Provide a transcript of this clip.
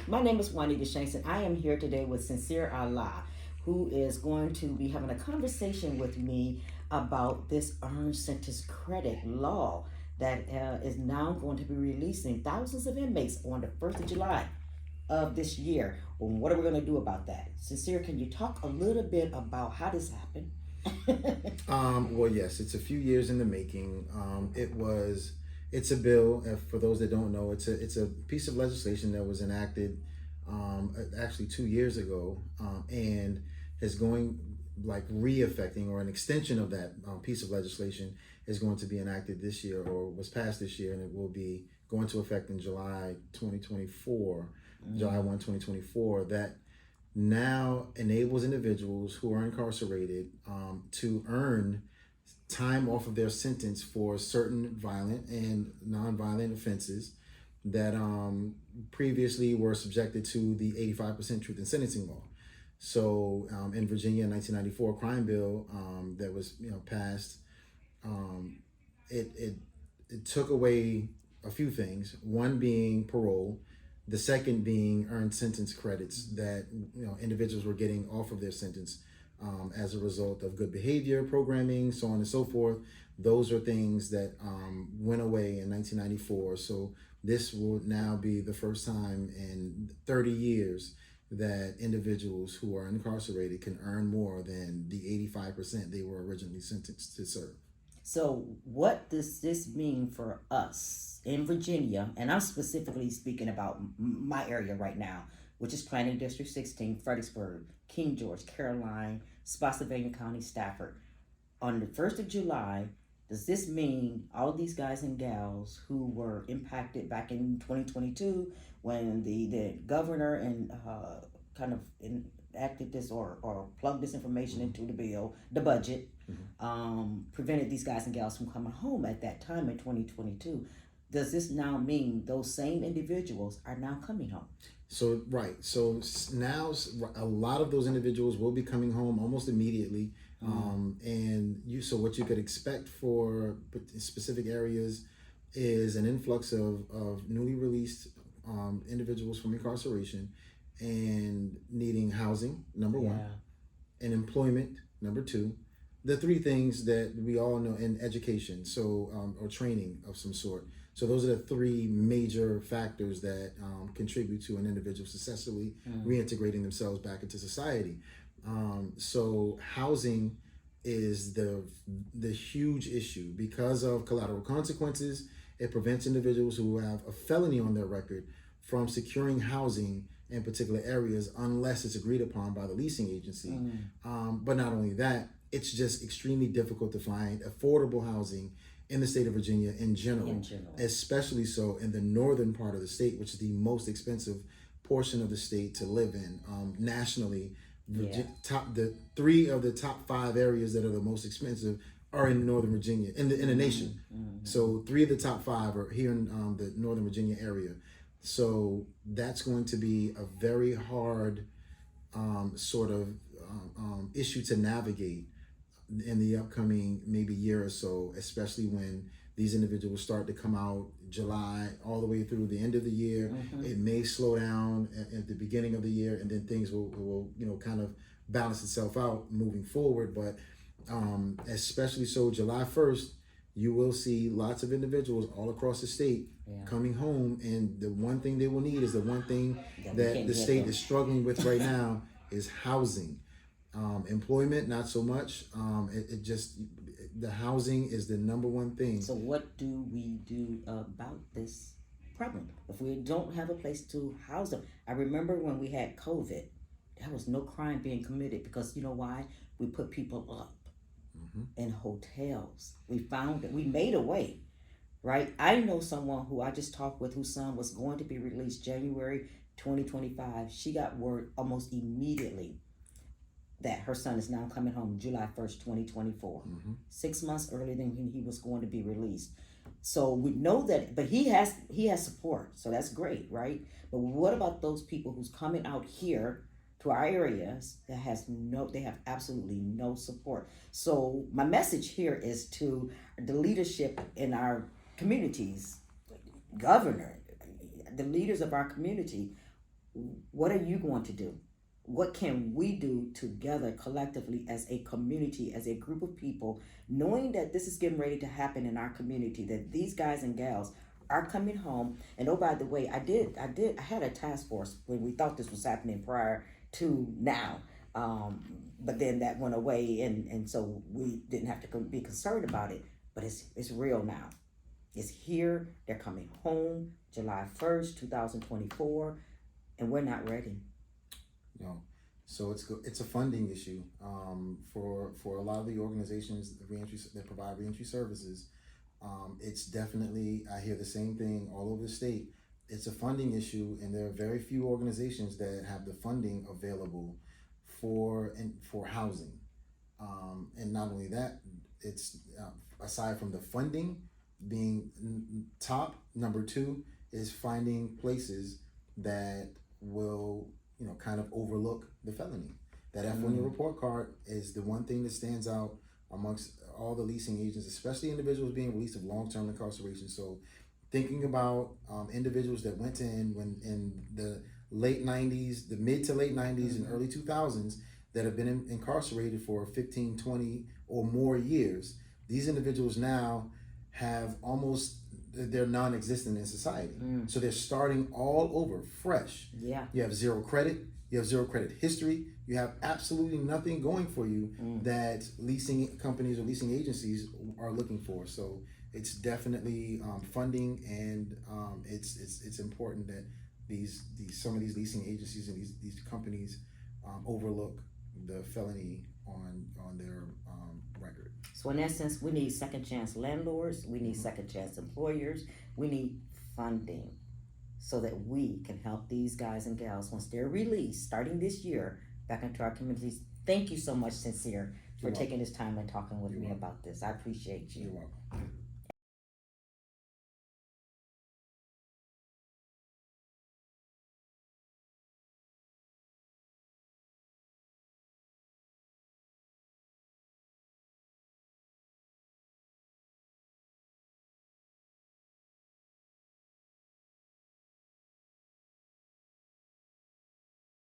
My name is Juanita Shanks, and I am here today with FailSafe-ERA, who is going to be having a conversation with me about this earned sentence credit law that is now going to be releasing thousands of inmates on the 1st of July of this year. Well, what are we going to do about that? Sincere, can you talk a little bit about how this happened? Well, yes, it's a few years in the making. It's a bill. For those that don't know, it's a piece of legislation that was enacted actually 2 years ago, and is going like re-affecting or an extension of that piece of legislation is going to be enacted this year or was passed this year, and it will be going to effect in July 2024, July 1, 2024. That now enables individuals who are incarcerated to earn time off of their sentence for certain violent and non-violent offenses that previously were subjected to the 85% truth in sentencing law. So in Virginia, 1994 crime bill that was passed, it, it it took away a few things. One being parole, the second being earned sentence credits that individuals were getting off of their sentence as a result of good behavior programming, so on and so forth. Those are things that went away in 1994. So this will now be the first time in 30 years that individuals who are incarcerated can earn more than the 85% they were originally sentenced to serve. So, what does this mean for us in Virginia? And I'm specifically speaking about my area right now, which is Planning District 16, Fredericksburg, King George, Caroline, Spotsylvania County, Stafford. On the 1st of July, does this mean all of these guys and gals who were impacted back in 2022 when the governor and kind of enacted this or plugged this information into the bill, the budget, prevented these guys and gals from coming home at that time in 2022? Does this now mean those same individuals are now coming home? So right. So now a lot of those individuals will be coming home almost immediately. So what you could expect for specific areas is an influx of newly released individuals from incarceration and needing housing, number one, and employment, number two. The three things that we all know, in education, or training of some sort. So those are the three major factors that contribute to an individual successfully reintegrating themselves back into society. So housing is the huge issue because of collateral consequences. It prevents individuals who have a felony on their record from securing housing in particular areas unless it's agreed upon by the leasing agency. But not only that, it's just extremely difficult to find affordable housing in the state of Virginia in general, especially so in the northern part of the state, which is the most expensive portion of the state to live in. Nationally, the three of the top five areas that are the most expensive are in Northern Virginia, in the nation. So three of the top five are here in the Northern Virginia area. So that's going to be a very hard issue to navigate in the upcoming maybe year or so, especially when these individuals start to come out July all the way through the end of the year. It may slow down at the beginning of the year, and then things will kind of balance itself out moving forward. But especially so July 1st, you will see lots of individuals all across the state coming home, and the one thing they will need is the one thing that the state is struggling with right now is housing. Employment, not so much. The housing is the number one thing. So what do we do about this problem if we don't have a place to house them? I remember when we had COVID, there was no crime being committed because you know why? We put people up in hotels. We found that we made a way, right? I know someone who I just talked with whose son was going to be released January 2025. She got word almost immediately that her son is now coming home July 1st, 2024. 6 months earlier than when he was going to be released. So we know that, but he has support, so that's great, right? But what about those people who's coming out here to our areas that they have absolutely no support? So my message here is to the leadership in our communities, governor, the leaders of our community. What are you going to do? What can we do together collectively as a community, as a group of people, knowing that this is getting ready to happen in our community, that these guys and gals are coming home. And oh, by the way, I had a task force when we thought this was happening prior to now. But then that went away, and so we didn't have to be concerned about it. But it's real now. It's here. They're coming home July 1st, 2024, and we're not ready. No, so it's a funding issue for a lot of the organizations that provide reentry services. It's definitely, I hear the same thing all over the state. It's a funding issue, and there are very few organizations that have the funding available for housing. And not only that, it's aside from the funding being top, number two is finding places that will kind of overlook the felony. That F1 report card is the one thing that stands out amongst all the leasing agents, especially individuals being released of long-term incarceration. So thinking about individuals that went in the late 90s, the mid to late 90s and early 2000s that have been incarcerated for 15, 20 or more years, these individuals now have they're non-existent in society. So they're starting all over fresh. Yeah. You have zero credit. You have zero credit history. You have absolutely nothing going for you that leasing companies or leasing agencies are looking for. So it's definitely funding, and it's important that some of these leasing agencies and these companies overlook the felony on their record. So in essence, we need second chance landlords, we need second chance employers, we need funding so that we can help these guys and gals once they're released starting this year back into our communities. Thank you so much, Sincere, for taking this time and talking with me about this. I appreciate you. You're welcome.